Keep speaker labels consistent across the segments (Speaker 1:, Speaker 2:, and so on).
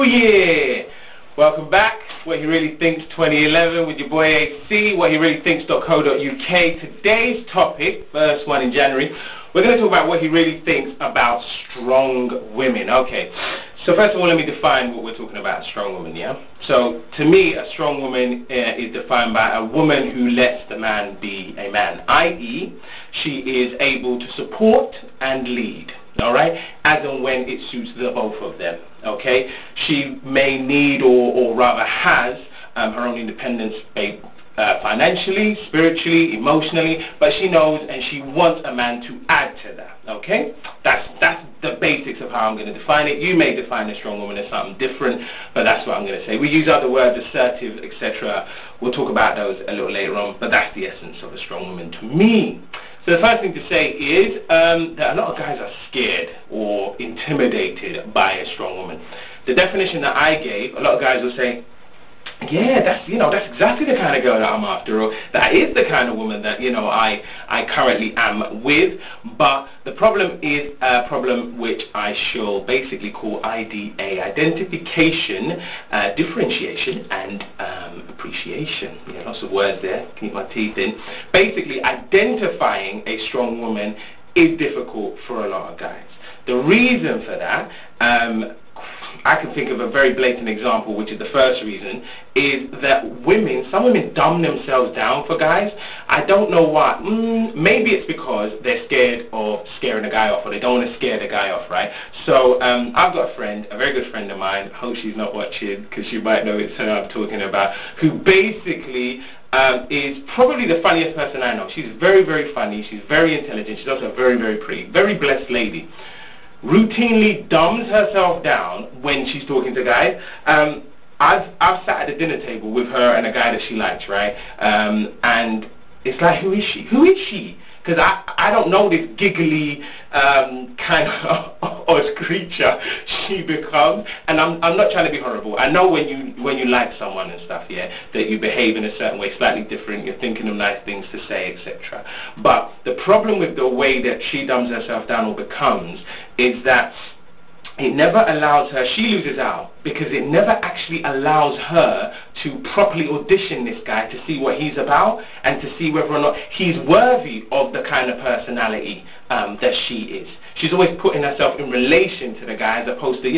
Speaker 1: Year! Welcome back. What He Really Thinks 2011 with your boy AC, whathereleallthinks.co.uk. Today's topic, first one in January, we're going to talk about what he really thinks about strong women. Okay, so first of all, let me define what we're talking about, strong woman, yeah? So, to me, a strong woman is defined by a woman who lets the man be a man, i.e., she is able to support and lead, all right, as and when it suits the both of them, okay? She may need or rather has her own independence financially, spiritually, emotionally, but she knows and she wants a man to add to that, okay? That's the basics of how I'm going to define it. You may define a strong woman as something different, but that's what I'm going to say. We use other words, assertive, etc. We'll talk about those a little later on, but that's the essence of a strong woman to me. So the first thing to say is that a lot of guys are scared or intimidated by a strong woman. The definition that I gave, a lot of guys will say, yeah, that's exactly the kind of girl that I'm after, or that is the kind of woman that, I currently am with. But the problem is a problem which I shall basically call IDA, identification, differentiation, and appreciation. Yeah, lots of words there, keep my teeth in. Basically, identifying a strong woman is difficult for a lot of guys. The reason for that, I can think of a very blatant example, which is the first reason, is that some women dumb themselves down for guys. I don't know why. Maybe it's because they're scared of scaring a guy off, or they don't want to scare the guy off, right? So I've got a friend, a very good friend of mine, hope she's not watching, because she might know it's her I'm talking about, who basically is probably the funniest person I know. She's very, very funny, she's very intelligent, she's also very, very pretty, very blessed lady. Routinely dumbs herself down when she's talking to guys. I've sat at the dinner table with her and a guy that she likes, right? And it's like, who is she? Who is she? Because I don't know this giggly kind of odd creature she becomes, and I'm not trying to be horrible. I know when you like someone and stuff, yeah, that you behave in a certain way, slightly different. You're thinking of nice things to say, etc. But the problem with the way that she dumbs herself down or becomes is that it never allows her, she loses out, because it never actually allows her to properly audition this guy to see what he's about and to see whether or not he's worthy of the kind of personality that she is. She's always putting herself in relation to the guy as opposed to,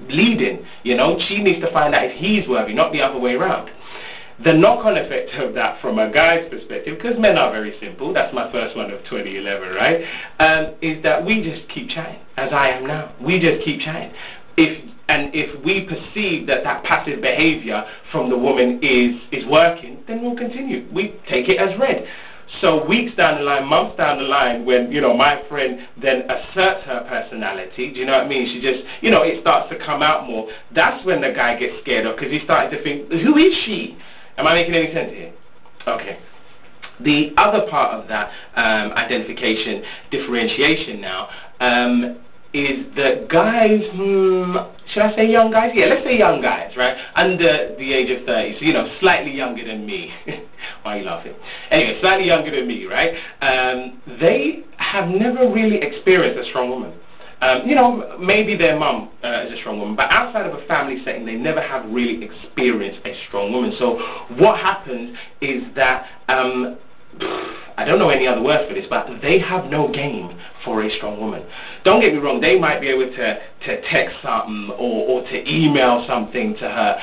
Speaker 1: leading, She needs to find out if he's worthy, not the other way around. The knock-on effect of that from a guy's perspective, because men are very simple, that's my first one of 2011, right, is that we just keep chatting, as I am now. We just keep chatting. If we perceive that passive behavior from the woman is working, then we'll continue. We take it as read. So weeks down the line, months down the line, when, my friend then asserts her personality, do you know what I mean? She just, it starts to come out more. That's when the guy gets scared of, because he's starting to think, who is she? Am I making any sense here? Okay. The other part of that identification, differentiation now, is that guys, should I say young guys? Yeah, let's say young guys, right? Under the age of 30, so, slightly younger than me. Why are you laughing? Anyway, slightly younger than me, right? They have never really experienced a strong woman. Maybe their mum is a strong woman, but outside of a family setting, they never have really experienced a strong woman. So what happens is that, I don't know any other word for this, but they have no game for a strong woman. Don't get me wrong, they might be able to text something or to email something to her,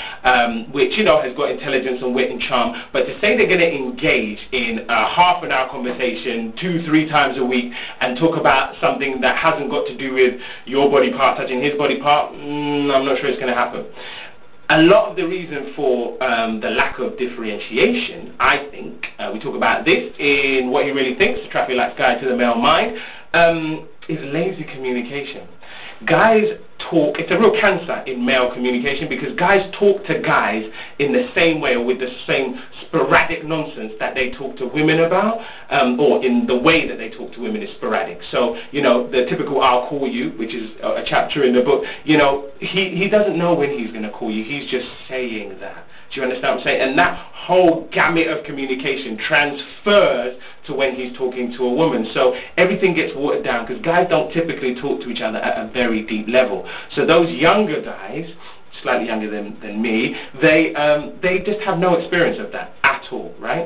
Speaker 1: which, has got intelligence and wit and charm, but to say they're going to engage in a half-an-hour conversation 2-3 times a week and talk about something that hasn't got to do with your body part touching his body part, I'm not sure it's going to happen. A lot of the reason for the lack of differentiation, I think, we talk about this in What He Really Thinks, the Traffic Lights Guide to the Male Mind, is lazy communication. Guys talk, it's a real cancer in male communication, because guys talk to guys in the same way or with the same sporadic nonsense that they talk to women about, or in the way that they talk to women is sporadic. So, the typical I'll call you, which is a chapter in the book, he doesn't know when he's going to call you, he's just saying that. Do you understand what I'm saying? And that whole gamut of communication transfers to when he's talking to a woman. So everything gets watered down, because guys don't typically talk to each other at a very deep level. So those younger guys slightly younger than me, they just have no experience of that at all, right?